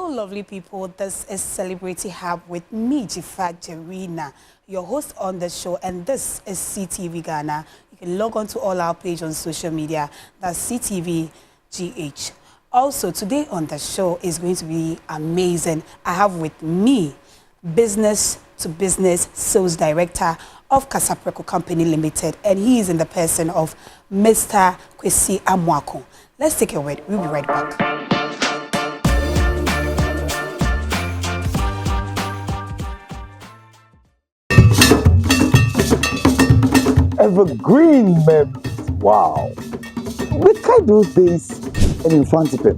Lovely people, this is Celebrity Hub with me, Jifa Jerina, your host on the show, and this is CTV Ghana. You can log on to all our page on social media, that's CTV GH. Also, today on the show is going to be amazing. I have with me business to business sales director of Kasapreko Company Limited, and he is in the person of Mr. Kwesi Amoako. Let's take a word. We'll be right back. Evergreen memories. Wow. We can do things in front of him.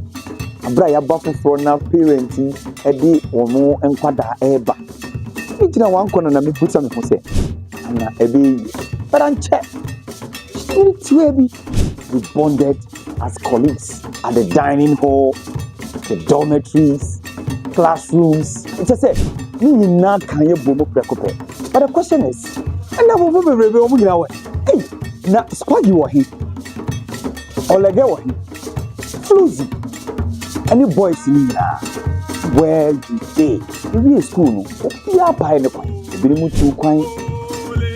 Abraya buffer for now parenting, Eddie or more and quada eba. It's in one corner and me put something for say. And a baby. But I'm check. We bonded as colleagues at the dining hall, the dormitories, classrooms. It's just said, me not can you boom up. But the question is, and I will be able to hey, now squad you are here. Or like you are here. Floozy. Any boys in here? Where you day? You be school. You are behind the coin. You be moved to coin.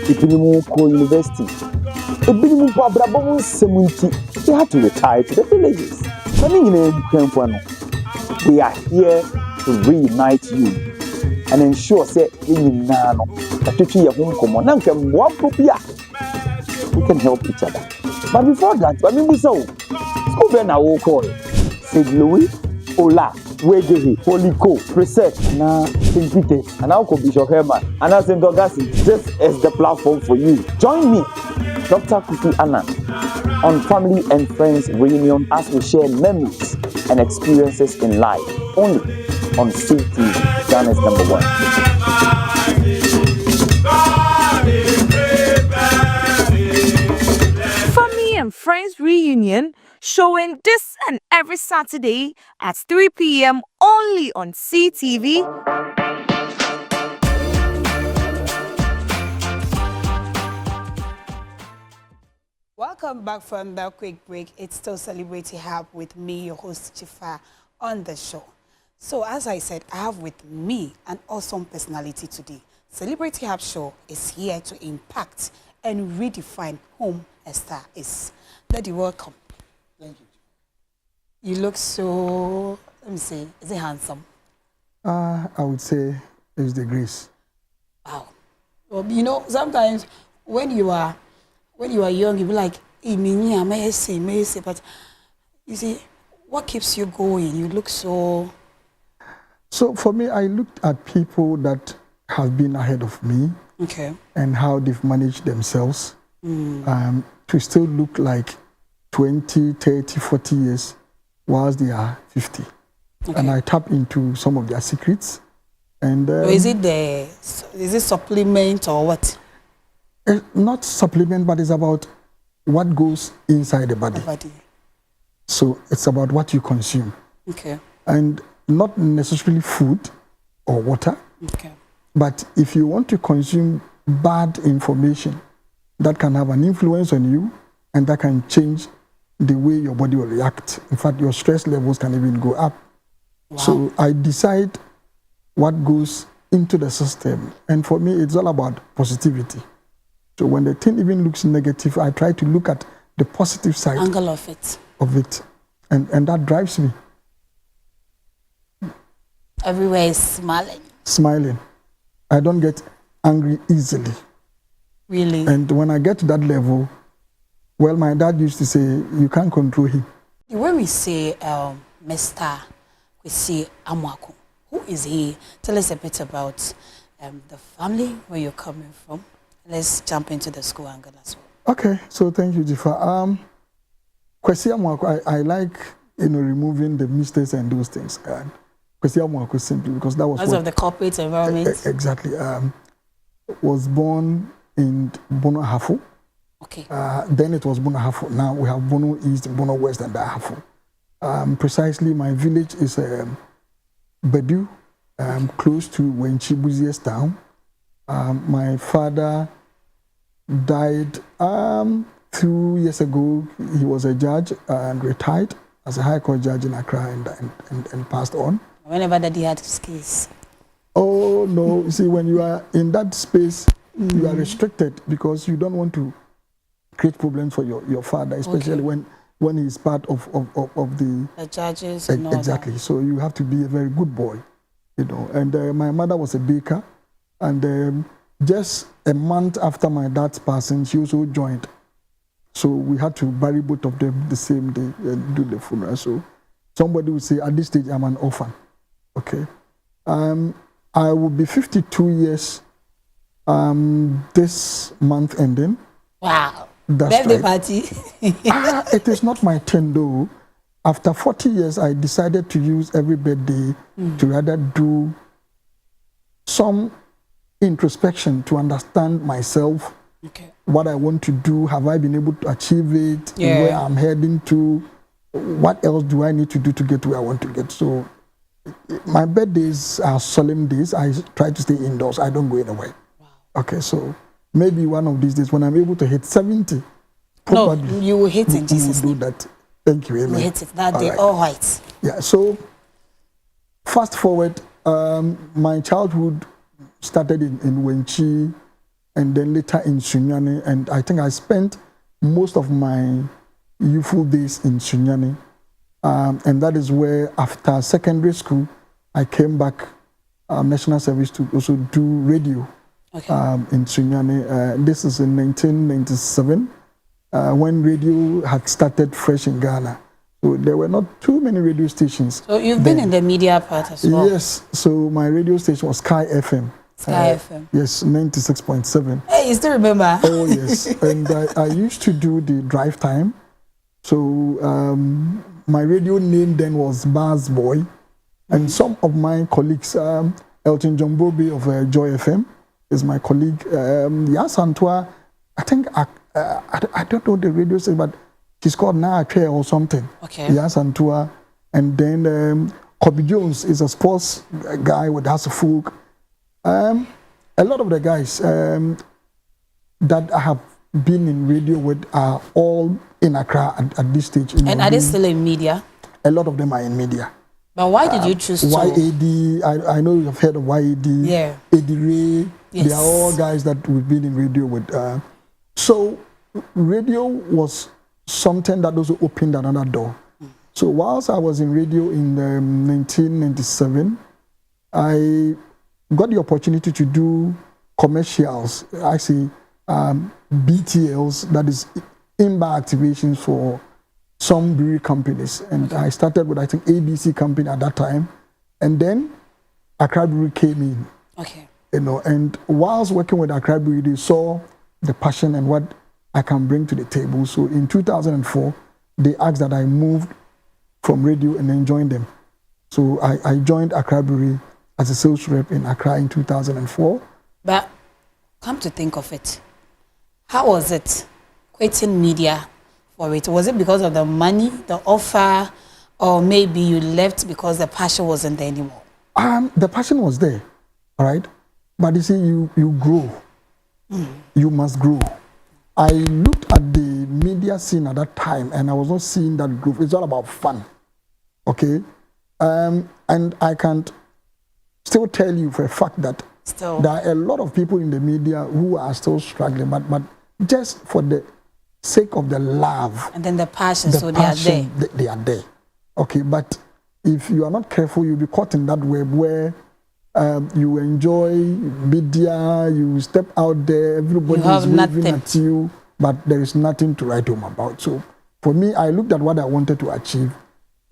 You be moved to university. You be moved to Abrabon 70. You have to retire to the villages. We are here to reunite you and ensure that we can help each other. But before that, I mean, we saw school Ben Amoako, St. Louis, Ola, Wegehi, Holy Co, Preset, St. Peter's, and now Bishop Herman, and St. Augustine. This is the platform for you. Join me, Dr. Kofi Annan, on Family and Friends Reunion as we share memories and experiences in life, only on CTV, Ghana's #1. Family and Friends Reunion, showing this and every Saturday at 3 p.m. only on CTV. Welcome back from that quick break. It's still Celebrity Hub with me, your host Chifa, on the show. So as I said, I have with me an awesome personality today. Celebrity Hub show is here to impact and redefine whom a star is. Daddy, welcome. Thank you. You look so, let me see, is it handsome? I would say it's the grace. Wow. Well, you know, sometimes when you are young, you be like, may I say, but you see, what keeps you going? You look so... So for me, I looked at people that have been ahead of me, okay, and how they've managed themselves to still look like 20, 30, 40 years whilst they are 50. Okay. And I tap into some of their secrets. And so is it supplement or what? Not supplement, but it's about what goes inside the body. So it's about what you consume. Okay. And not necessarily food or water. Okay. But if you want to consume bad information, that can have an influence on you and that can change the way your body will react. In fact, your stress levels can even go up. Wow. So I decide what goes into the system. And for me, it's all about positivity. So when the thing even looks negative, I try to look at the positive side angle of it. And that drives me. Everywhere is smiling. Smiling. I don't get angry easily. Really? And when I get to that level, well, my dad used to say, you can't control him. When we say Mr. Kwesi Amoako, who is he? Tell us a bit about the family, where you're coming from. Let's jump into the school angle as well. Okay, so thank you, Jifa. Kwesi Amoako, I like removing the mistakes and those things. And Kwesi Amoako simply because that was because of the corporate environment. Exactly. Was born in Bono Ahafo. Okay. Then it was Bono Ahafo. Now we have Bono East, Bono West, and Ahafo. Precisely, my village is Bedu, close to Wenchi Buzier's town. My father died 2 years ago. He was a judge and retired as a High Court judge in Accra and passed on. Whenever Daddy had his case. Oh, no. See, when you are in that space, you are restricted because you don't want to create problems for your father, especially when he's part of the judges and all exactly. That. So you have to be a very good boy, And my mother was a baker, and just a month after my dad's passing, she also joined. So we had to bury both of them the same day and do the funeral. So somebody would say, at this stage, I'm an orphan. Okay. I will be 52 years this month ending. Wow. That's birthday right. party. It is not my turn though. After 40 years, I decided to use every birthday to rather do some introspection to understand myself, what I want to do, have I been able to achieve it, where I'm heading to, what else do I need to do to get where I want to get. So my birthdays are solemn days. I try to stay indoors. I don't go anywhere. Wow. Okay, so maybe one of these days when I'm able to hit 70, probably no, you will hit it, Jesus. Do that. Thank you, amen. You hit it that day, all right. Yeah, so fast forward, my childhood started in Wenchi and then later in Sunyani, and I think I spent most of my youthful days in Sunyani. And that is where, after secondary school, I came back National Service to also do radio in Sunyani. This is in 1997, when radio had started fresh in Ghana. So there were not too many radio stations. So you've been in the media part as well? Yes. So my radio station was Sky FM. Sky FM. Yes, 96.7. Hey, you still remember? Oh, yes. And I used to do the drive time. So my radio name then was Bars Boy. And some of my colleagues, Elton John Bobi of Joy FM is my colleague. Yas Antoine, I think, I don't know the radio station, but he's called Naake or something. Okay. Yas Antoine. And then Kobe Jones is a sports guy with House of Folk. A lot of the guys that I have been in radio with are all in Accra at this stage. And are they still in media? A lot of them are in media. But why did you choose to? YAD, I know you've heard of YAD. Yeah. Eddie Ray. Yes. They are all guys that we've been in radio with. So radio was something that also opened another door. So whilst I was in radio in 1997, I got the opportunity to do commercials, actually BTLs, that is in-bar activations for some brewery companies. And I started with, I think, ABC company at that time. And then Accra Brewery came in. Okay. And whilst working with Accra Brewery, they saw the passion and what I can bring to the table. So in 2004, they asked that I moved from radio and then joined them. So I joined Accra Brewery as a sales rep in Accra in 2004. But come to think of it, how was it quitting media for it? Was it because of the money, the offer, or maybe you left because the passion wasn't there anymore? The passion was there, all right? But you see, you grow. You must grow. I looked at the media scene at that time and I was not seeing that growth. It's all about fun, okay? And I can't still tell you for a fact that there are a lot of people in the media who are still struggling, but just for the sake of the love. And then the passion, so they are there. They are there. Okay, but if you are not careful, you'll be caught in that web where you enjoy media, you step out there, everybody is waving at you, but there is nothing to write home about. So for me, I looked at what I wanted to achieve,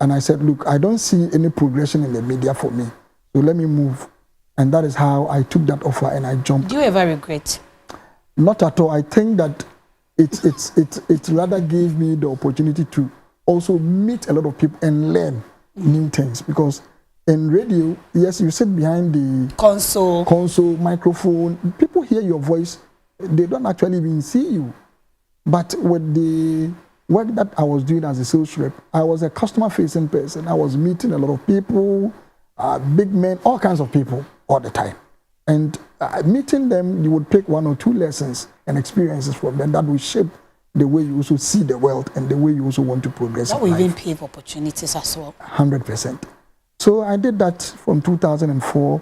and I said, look, I don't see any progression in the media for me. So let me move. And that is how I took that offer and I jumped. Do you ever regret? Not at all. I think that it rather gave me the opportunity to also meet a lot of people and learn new things. Because in radio, yes, you sit behind the console, microphone, people hear your voice, they don't actually even see you. But with the work that I was doing as a sales rep, I was a customer-facing person. I was meeting a lot of people, big men, all kinds of people all the time. And meeting them, you would take 1 or 2 lessons and experiences from them that will shape the way you also see the world and the way you also want to progress. That will even pave opportunities as well. 100%. So I did that from 2004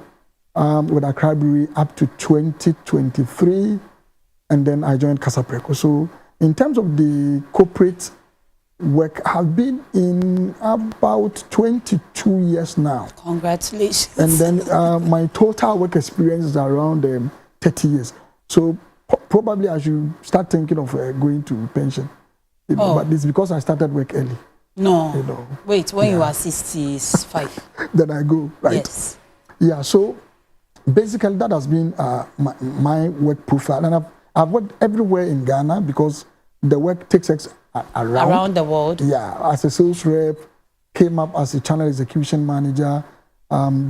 with Accra Brewery up to 2023, and then I joined Casa Preco. So in terms of the corporate work, I've been in about 22 years now. Congratulations. And then my total work experience is around 30 years. So probably I should start thinking of going to pension. You know, but it's because I started work early. No. You know. Wait, when you are 65. Then I go, right? Yes. Yeah, so basically that has been my work profile. And I've worked everywhere in Ghana because the work takes us around the world. Yeah, as a sales rep, came up as a channel execution manager,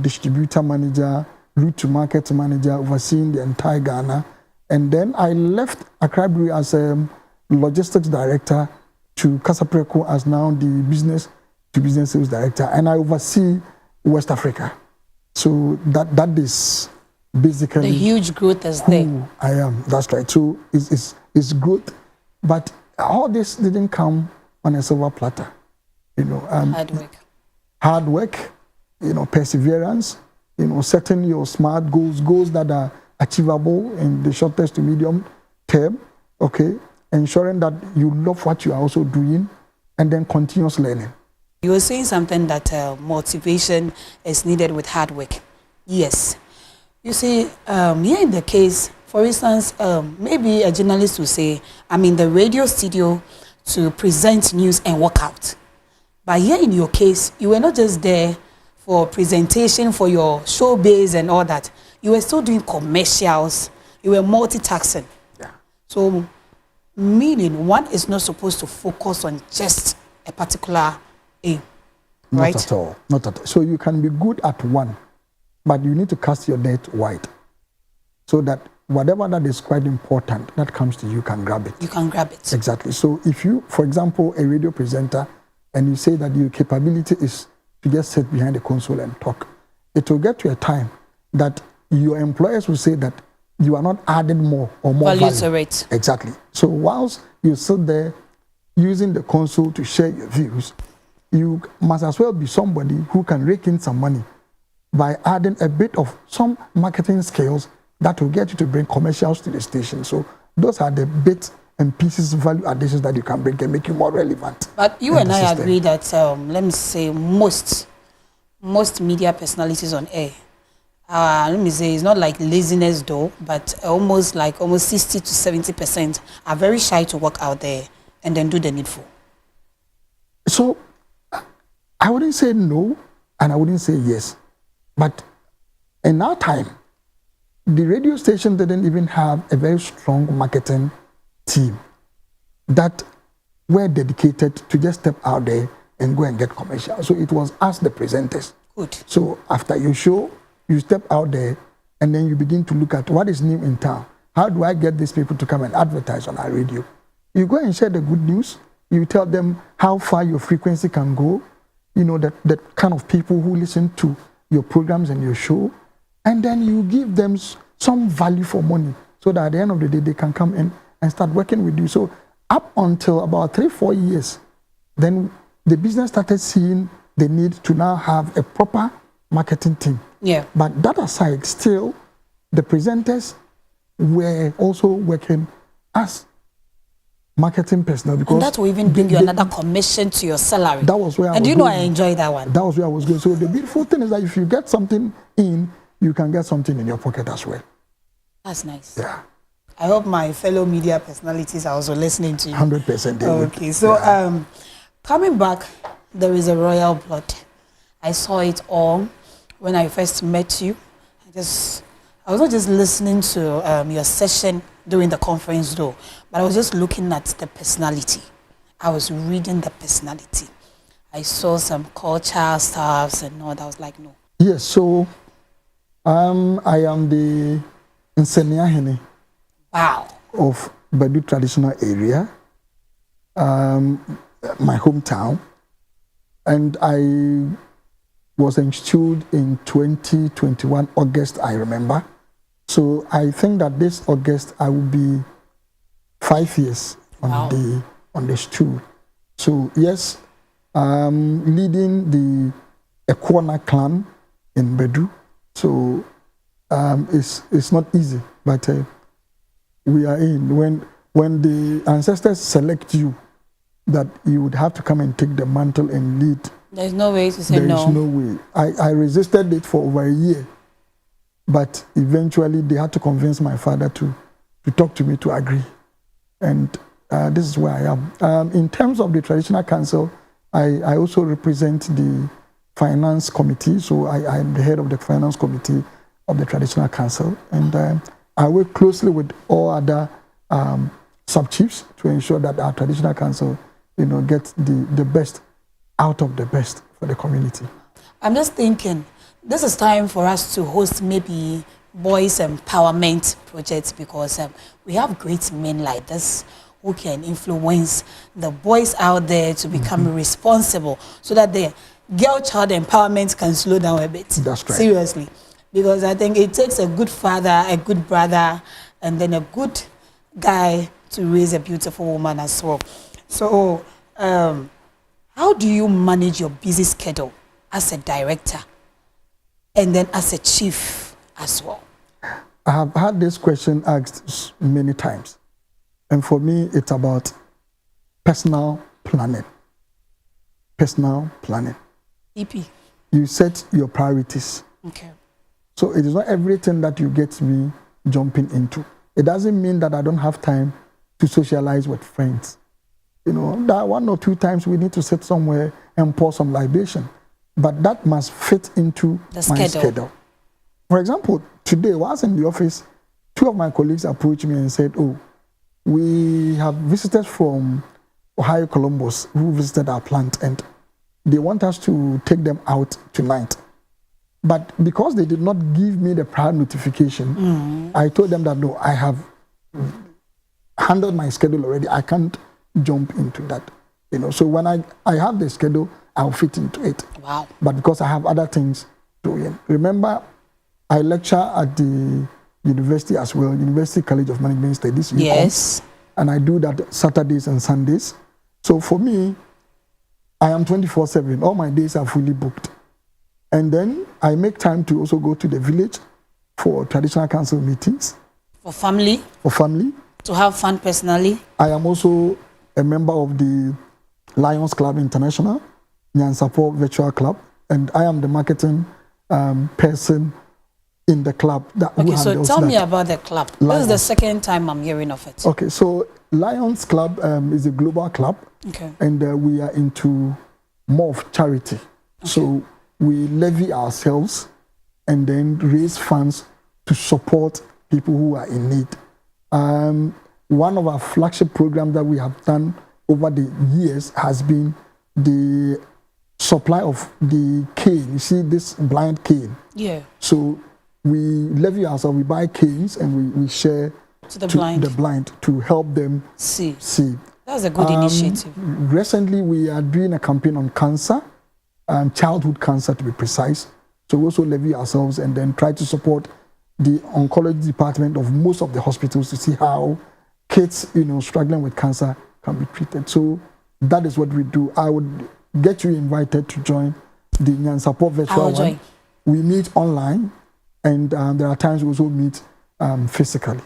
distributor manager, route to market manager, overseeing the entire Ghana. And then I left Accra Brewery as a logistics director to Casa Preco as now the business to business sales director. And I oversee West Africa. So that is basically the huge growth is there. I am. That's right. So it's growth, but all this didn't come on a silver platter. You know, hard work. You know, perseverance. You know, setting your smart goals that are achievable in the shortest to medium term. Okay, ensuring that you love what you are also doing, and then continuous learning. You were saying something that motivation is needed with hard work. Yes. You see, here in the case, for instance, maybe a journalist will say, I'm in the radio studio to present news and work out. But here in your case, you were not just there for presentation, for your showbiz and all that. You were still doing commercials. You were multitasking. Yeah. So, meaning one is not supposed to focus on just a particular aim, right? Not at all. Not at all. So you can be good at one, but you need to cast your net wide, so that whatever that is quite important that comes to you can grab it. You can grab it. Exactly. So if you, for example, a radio presenter, and you say that your capability is to just sit behind the console and talk, it will get to a time that your employers will say that you are not adding more or more value to it. Exactly. So whilst you sit there using the console to share your views, you must as well be somebody who can rake in some money by adding a bit of some marketing skills that will get you to bring commercials to the station. So those are the bits and pieces, value additions that you can bring and make you more relevant. But you and I agree that, let me say, most media personalities on air, let me say, it's not like laziness though, but almost 60 to 70% are very shy to work out there and then do the needful. So I wouldn't say no and I wouldn't say yes. But in our time, the radio station didn't even have a very strong marketing team that were dedicated to just step out there and go and get commercial. So it was us, the presenters. Good. So after your show, you step out there and then you begin to look at what is new in town. How do I get these people to come and advertise on our radio? You go and share the good news. You tell them how far your frequency can go. You know, that kind of people who listen to your programs and your show. And then you give them some value for money so that at the end of the day, they can come in and start working with you. So up until about 3-4 years, then the business started seeing the need to now have a proper marketing team. Yeah. But that aside, still, the presenters were also working as marketing personnel, because and that will even bring you another commission to your salary. That was where and you know I enjoy that one. That was where I was going. So the beautiful thing is that if you get something in, you can get something in your pocket as well. That's nice. Yeah. I hope my fellow media personalities are also listening to you. 100%. Okay, so coming back, there is a royal blood. I saw it all when I first met you. I was not just listening to your session during the conference though, but I was just looking at the personality. I was reading the personality. I saw some culture stuffs and all that. I was like, no. Yes, so I am the Nseniahene Wow. of Badu traditional area, my hometown, and I was installed in 2021 August, I remember. So I think that this August I will be 5 years on the stool. So yes, leading the Ekwana clan in Bedu. So it's not easy, but we are in. When the ancestors select you, that you would have to come and take the mantle and lead. There's no way to say no. There is no way. I resisted it for over a year, but eventually they had to convince my father to talk to me to agree. And this is where I am. In terms of the traditional council, I also represent the finance committee. So I am the head of the finance committee of the traditional council. And I work closely with all other sub-chiefs to ensure that our traditional council, gets the best out of the best for the community. I'm just thinking, this is time for us to host maybe boys empowerment projects, because we have great men like this who can influence the boys out there to become responsible, so that the girl-child empowerment can slow down a bit. That's right. Seriously. Because I think it takes a good father, a good brother, and then a good guy to raise a beautiful woman as well. So, how do you manage your busy schedule as a director and then as a chief as well? I have had this question asked many times. And for me, it's about personal planning. Personal planning. EP. You set your priorities. Okay. So it is not everything that you get me jumping into. It doesn't mean that I don't have time to socialize with friends. That 1 or 2 times we need to sit somewhere and pour some libation. But that must fit into my schedule. For example, today, while I was in the office, 2 of my colleagues approached me and said, oh, we have visitors from Ohio Columbus who visited our plant, and they want us to take them out tonight. But because they did not give me the prior notification, I told them that, no, I have handled my schedule already. I can't jump into that. So when I have the schedule, I'll fit into it. Wow. But because I have other things doing. Remember, I lecture at the university as well, University College of Management Studies. Yes. And I do that Saturdays and Sundays. So for me, I am 24/7. All my days are fully booked. And then I make time to also go to the village for traditional council meetings. For family? For family. To have fun personally? I am also a member of the Lions Club International, Nyansapo Virtual Club, and I am the marketing person in the club. Okay, so tell me about the club. This is the second time I'm hearing of it. Okay, so Lions Club is a global club, and we are into more of charity. Okay. So we levy ourselves and then raise funds to support people who are in need. One of our flagship programs that we have done over the years has been the supply of the cane. You see this blind cane? Yeah. So we levy ourselves, we buy canes and we share to the blind to help them see. That's a good initiative. Recently, we are doing a campaign on cancer, childhood cancer to be precise. So we also levy ourselves and then try to support the oncology department of most of the hospitals to see how kids, struggling with cancer can be treated. So that is what we do. I would get you invited to join the Nyansapo virtual one. We meet online, and there are times we also meet physically.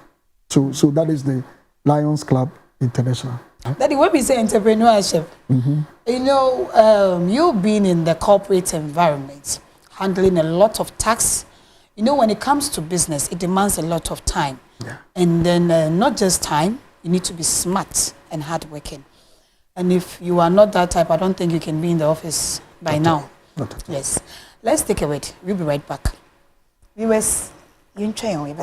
So that is the Lions Club International. Daddy, when we say entrepreneurship, you've been in the corporate environment, handling a lot of tasks. When it comes to business, it demands a lot of time. Yeah. And then not just time, you need to be smart and hardworking. And if you are not that type, I don't think you can be in the office by now. Not at all. Yes. Let's take a wait. We'll be right back. Viewers, you enjoy on your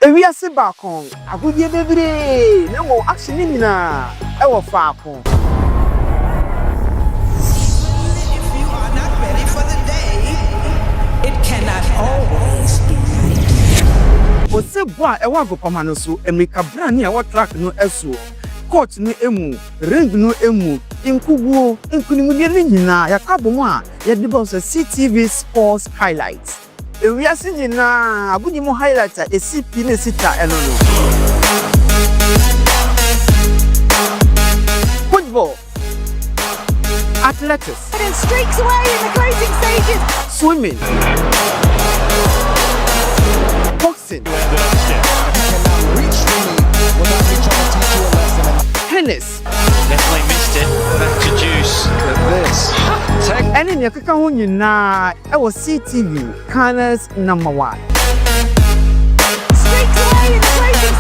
Ewiase baako, agodie bebre, na mo action ni na e wo faako. If you are not ready for the day, it cannot always be ready. Ose boa e wa gopama no so, America brand ni e wo track no eso. Court no emu, ring no emu, inkuguo, inkunimudie ni nyina yakabo mu a ye de bo so CTV Sports Highlights. Ewiase nyina agudi mo highlights a CP ne sita eno no. Football, athletics, And it streaks away in the closing stages. swimming, boxing, tennis, Definitely missed it. Back to Juice. Look at this. any ne kaka ho nyina e wo CTV Ghana's #1. Streaks away in the closing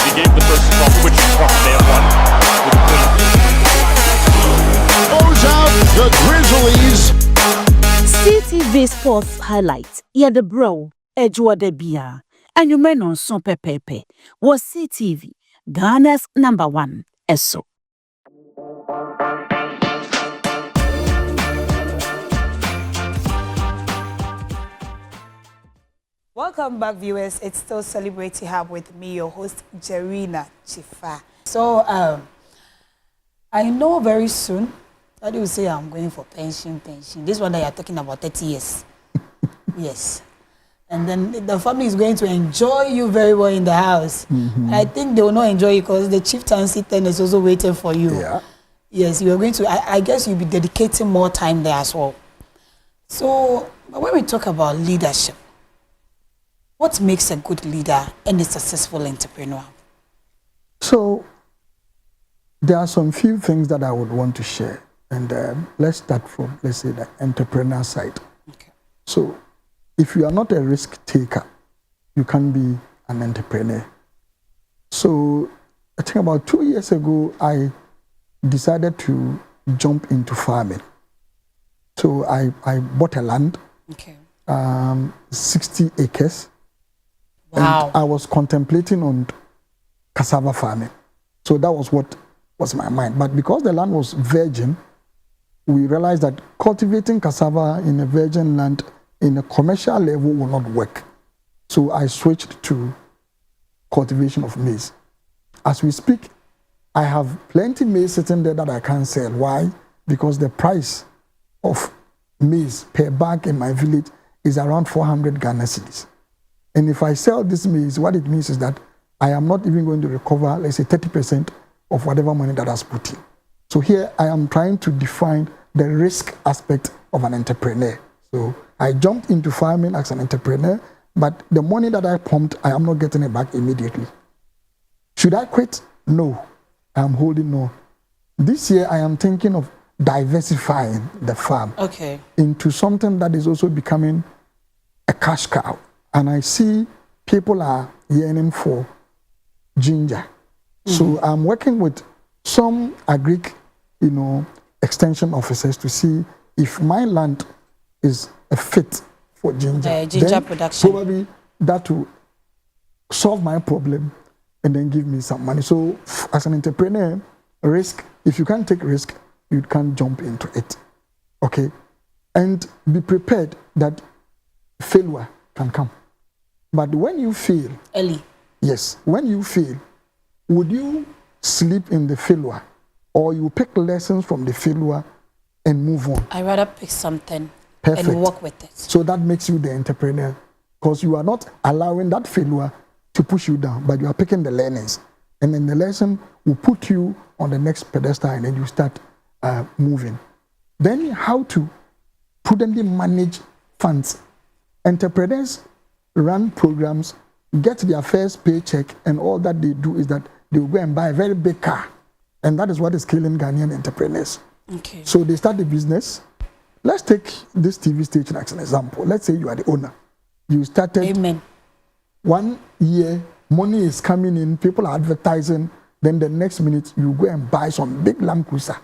He gave the first ball, which probably have won. Goes out the Grizzlies. CTV Sports Highlights. Yeah, the bro. Edgewater de Bia. And you men on son pepe. Was CTV. Ghana's #1. ESO. Welcome back, viewers. It's still Celebrity Hub with me, your host, Jerina Chifa. So, I know very soon that you will say I'm going for pension. This one that you're talking about 30 years. Yes. And then the family is going to enjoy you very well in the house. I think they will not enjoy you because the chieftaincy ten is also waiting for you. Yeah. Yes, you are going to, I guess you'll be dedicating more time there as well. So, but when we talk about leadership, what makes a good leader and a successful entrepreneur? So there are some few things that I would want to share. And let's start from, let's say, the entrepreneur side. Okay. So if you are not a risk taker, you can be an entrepreneur. So I think about 2 years ago, I decided to jump into farming. So I bought a land, Okay. 60 acres. Wow. And I was contemplating on cassava farming. So that was what was my mind. But because the land was virgin, we realized that cultivating cassava in a virgin land in a commercial level will not work. So I switched to cultivation of maize. As we speak, I have plenty maize sitting there that I can't sell. Why? Because the price of maize per bag in my village is around 400 Ghana cedis. And if I sell this maize, what it means is that I am not even going to recover, let's say, 30% of whatever money that I was put in. So here I am trying to define the risk aspect of an entrepreneur. So I jumped into farming as an entrepreneur, but the money that I pumped, I am not getting it back immediately. Should I quit? No. I am holding on. This year I am thinking of diversifying the farm Okay. into something that is also becoming a cash cow. And I see people are yearning for ginger. So I'm working with some agric, extension officers to see if my land is a fit for ginger. Ginger Then production. Probably that will solve my problem and then give me some money. So as an entrepreneur, risk, if you can't take risk, you can't jump into it. Okay? And be prepared that failure can come. But when you fail, Early. yes, when you fail, would you sleep in the failure or you pick lessons from the failure and move on? I rather pick something Perfect. and work with it. So that makes you the entrepreneur because you are not allowing that failure to push you down, but you are picking the learnings. And then the lesson will put you on the next pedestal and then you start moving. Then how to prudently manage funds. Entrepreneurs run programs, get their first paycheck, and all that they do is that they will go and buy a very big car. And that is what is killing Ghanaian entrepreneurs. Okay. So they start the business. Let's take this TV station as an example. Let's say you are the owner. You started Amen. 1 year, money is coming in, people are advertising, then the next minute you go and buy some big Land Cruiser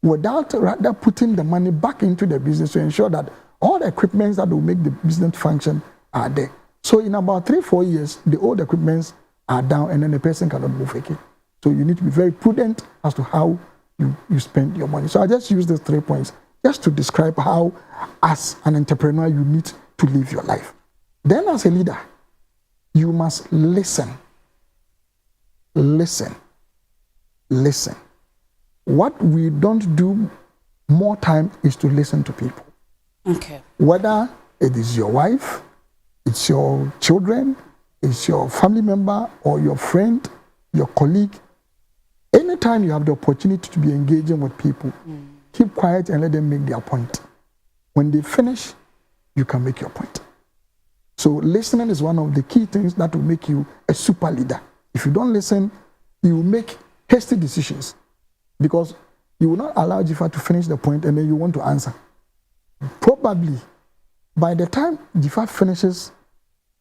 without rather putting the money back into the business to ensure that All the equipments that will make the business function are there. So in about 3-4 years, the old equipments are down and then the person cannot move again. So you need to be very prudent as to how you spend your money. So I just use these 3 points just to describe how, as an entrepreneur, you need to live your life. Then as a leader, you must listen. Listen. Listen. What we don't do more time is to listen to people. Okay. Whether it is your wife, it's your children, it's your family member or your friend, your colleague. Anytime you have the opportunity to be engaging with people, keep quiet and let them make their point. When they finish, you can make your point. So listening is one of the key things that will make you a super leader. If you don't listen, you will make hasty decisions because you will not allow Jifa to finish the point and then you want to answer. Probably by the time Jifa finishes,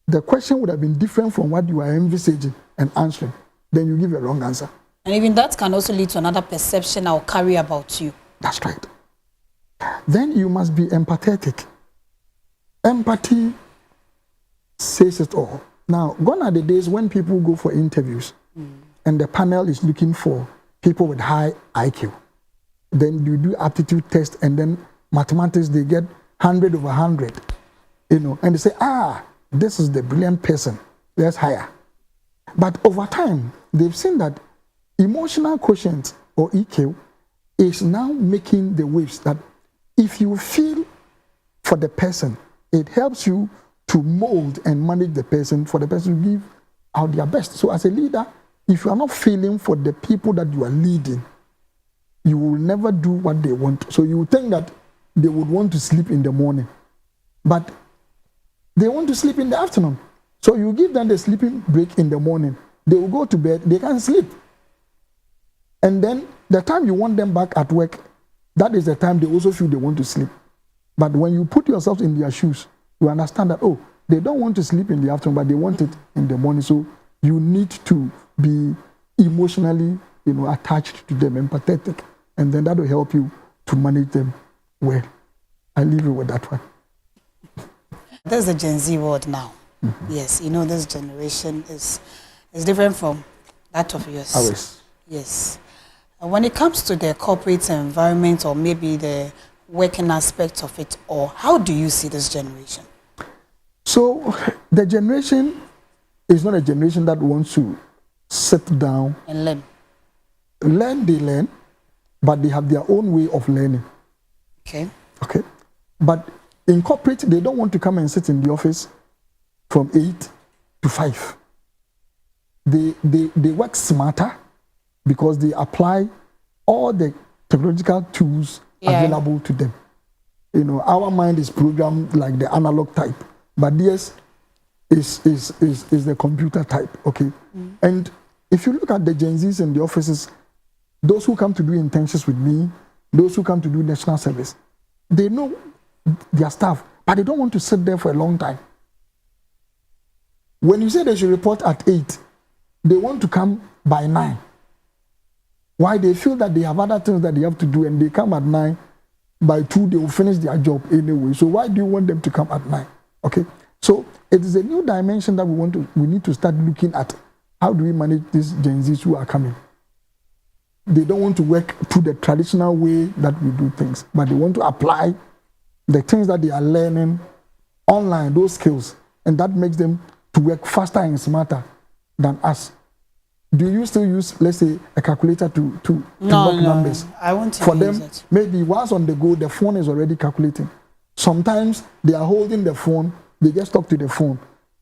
the question would have been different from what you are envisaging and answering. Then you give a wrong answer. And even that can also lead to another perception or carry about you. That's right. Then you must be empathetic. Empathy says it all. Now, gone are the days when people go for interviews and the panel is looking for people with high IQ. Then you do aptitude test and then mathematics, they get 100 over 100. And they say, this is the brilliant person, let's hire. But over time, they've seen that emotional quotient or EQ is now making the waves that if you feel for the person, it helps you to mold and manage the person for the person to give out their best. So as a leader, if you are not feeling for the people that you are leading, you will never do what they want. So you think that they would want to sleep in the morning, but they want to sleep in the afternoon. So you give them the sleeping break in the morning. They will go to bed, they can't sleep. And then the time you want them back at work, that is the time they also feel they want to sleep. But when you put yourself in their shoes, you understand that, they don't want to sleep in the afternoon, but they want it in the morning. So you need to be emotionally, attached to them, empathetic. And then that will help you to manage them well. I leave you with that one. There's the Gen Z world now. Yes, this generation is different from that of yours. Always. Yes. When it comes to the corporate environment or maybe the working aspect of it, or how do you see this generation? So the generation is not a generation that wants to sit down and learn. They learn, but they have their own way of learning. Okay. But in corporate, they don't want to come and sit in the office from 8 to 5. They work smarter because they apply all the technological tools available to them. Our mind is programmed like the analog type, but theirs is the computer type. Okay. And if you look at the Gen Zs in the offices, those who come to do internships with me, those who come to do national service, they know their staff, but they don't want to sit there for a long time. When you say they should report at 8, they want to come by 9. Why? They feel that they have other things that they have to do and they come at 9. By 2, they will finish their job anyway. So why do you want them to come at 9? Okay. So it is a new dimension that we need to start looking at. How do we manage these Gen Zs who are coming? They don't want to work through the traditional way that we do things, but they want to apply the things that they are learning online, those skills, and that makes them to work faster and smarter than us. Do you still use, let's say, a calculator to knock numbers? I want to For use them, it. maybe once on the go, the phone is already calculating. Sometimes they are holding the phone, they just talk to the phone.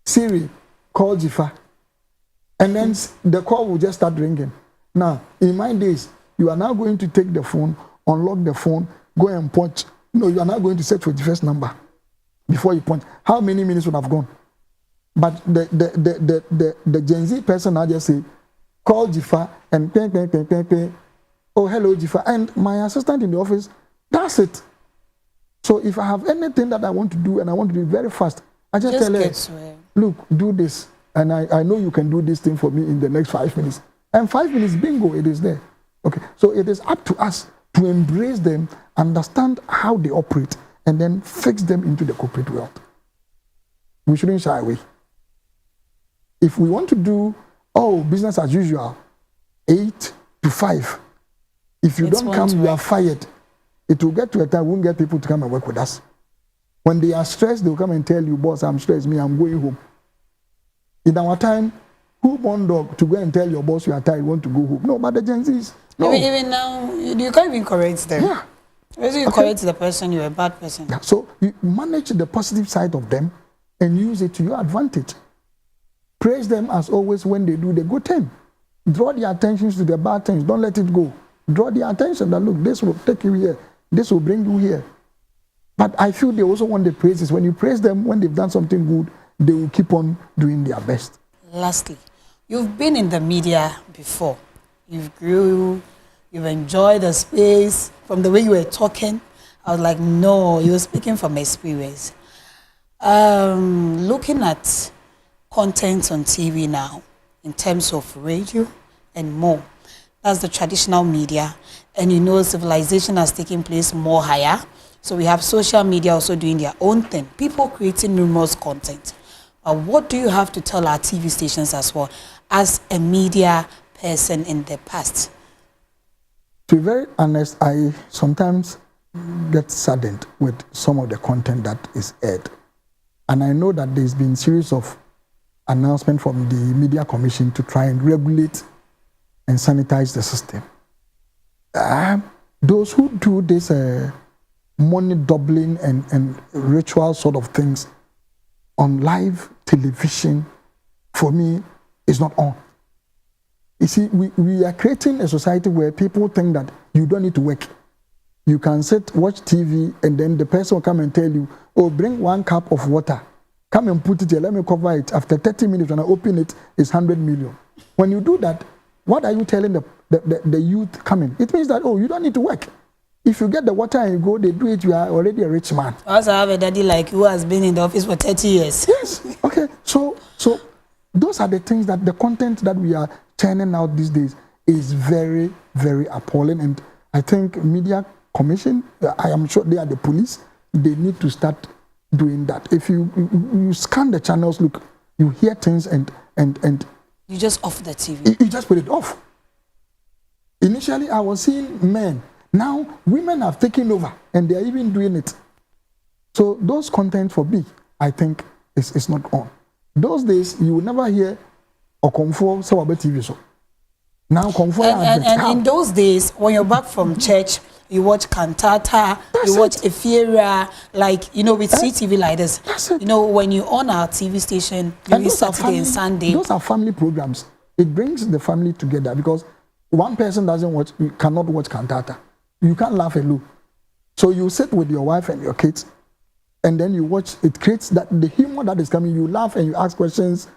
Siri, call Jifa. And then the call will just start ringing. Now, in my days, you are now going to take the phone, unlock the phone, go and punch. No, you are now going to search for the first number before you punch. How many minutes would have gone? But the Gen Z person now just say, call Jifa and ping, ping, ping, ping, ping. Oh, hello, Jifa. And my assistant in the office, that's it. So if I have anything that I want to do and I want to do it very fast, I just tell her, look, do this. And I know you can do this thing for me in the next 5 minutes. And 5 minutes, bingo, it is there. Okay. So it is up to us to embrace them, understand how they operate, and then fix them into the corporate world. We shouldn't shy away. If we want to do, business as usual, 8 to 5, if you don't come, you are fired. It will get to a time we won't get people to come and work with us. When they are stressed, they'll come and tell you, boss, I'm stressed, I'm going home. In our time, who born dog to go and tell your boss you are tired, you want to go home? No, but the Gen Zs, no. Even now, you can't even correct them. Yeah. Whether you correct the person, you're a bad person. Yeah. So you manage the positive side of them and use it to your advantage. Praise them as always when they do the good thing. Draw their attention to the bad things. Don't let it go. Draw their attention that, look, this will take you here. This will bring you here. But I feel they also want the praises. When you praise them, when they've done something good, they will keep on doing their best. Lastly, you've been in the media before. You've grew, you've enjoyed the space. From the way you were talking, I was like, no, you're speaking from experience. Looking at content on TV now, in terms of radio and more, that's the traditional media. And you know, civilization has taken place more higher. So we have social media also doing their own thing. People creating numerous content. What do you have to tell our TV stations as well, as a media person in the past? To be very honest, I sometimes get saddened with some of the content that is aired. And I know that there's been a series of announcements from the Media Commission to try and regulate and sanitize the system. Those who do this money doubling and ritual sort of things on live television, for me, is not on. You see, we are creating a society where people think that you don't need to work. You can sit, watch TV, and then the person will come and tell you, oh, bring 1 cup of water. Come and put it here, let me cover it. After 30 minutes, when I open it, it's 100 million. When you do that, what are you telling the youth coming? It means that, oh, you don't need to work. If you get the water and you go, they do it, you are already a rich man. I also have a daddy like you who has been in the office for 30 years. Yes. Okay. So those are the things that the content that we are churning out these days is very, very appalling. And I think Media Commission, I am sure they are the police, they need to start doing that. If you scan the channels, look, you hear things and you just off the TV. You just put it off. Initially, I was seeing men. Now, women have taken over, and they are even doing it. So those content for me, I think, is not on. Those days, you will never hear Okomfo Sawabe TV show. Now, Okomfo and in those days, when you're back from church, you watch cantata, you watch Efiera, like, you know, with CTV like this. You know, when you on our TV station, during Saturday and Sunday. Those are family programs. It brings the family together because one person cannot watch cantata. You can't laugh alone. So you sit with your wife and your kids, and then you watch. It creates that the humor that is coming. You laugh and you ask questions.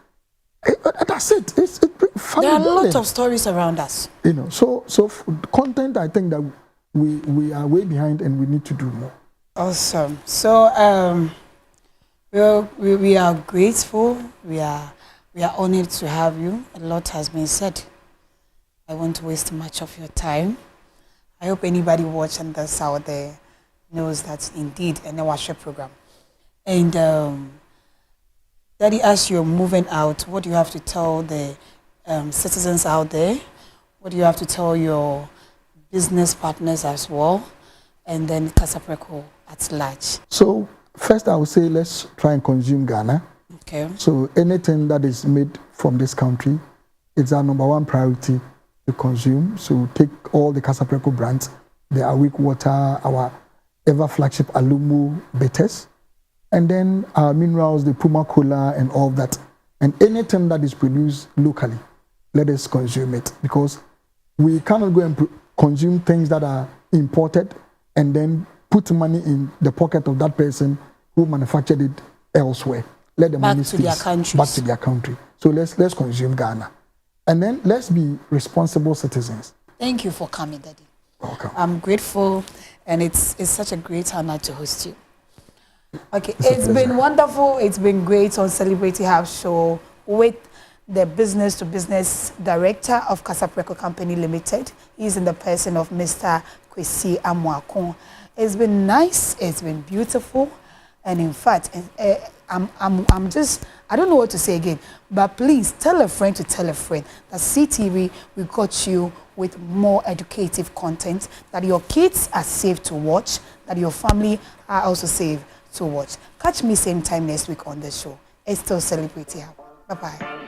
That's it. There are a lot of stories around us. You know. So content. I think that we are way behind, and we need to do more. Awesome. So we are grateful. We are honored to have you. A lot has been said. I won't waste much of your time. I hope anybody watching this out there knows that indeed a Nawashe program. And Daddy, as you're moving out, what do you have to tell the citizens out there? What do you have to tell your business partners as well? And then Kasapreko at large. So first I would say let's try and consume Ghana. Okay. So anything that is made from this country, it's our #1 priority to consume. So take all the Kasapreko brands, the Awake Water, our ever flagship Alumu bitters, and then our minerals, the Puma Cola and all that. And anything that is produced locally, let us consume it, because we cannot go and consume things that are imported and then put money in the pocket of that person who manufactured it elsewhere. Let the money stay back to their country. So let's consume Ghana. And then let's be responsible citizens. Thank you for coming, Daddy. Welcome. I'm grateful, and it's such a great honor to host you. Okay, it's been wonderful. It's been great on Celebrity House Show with the business-to-business director of Kasapreko Company Limited. He's in the person of Mr. Kwesi Amoako. It's been nice. It's been beautiful. And in fact, I'm just, I don't know what to say again, but please tell a friend to tell a friend that CTV, we got you with more educative content, that your kids are safe to watch, that your family are also safe to watch. Catch me same time next week on the show. It's still Celebrity Hub. Bye-bye.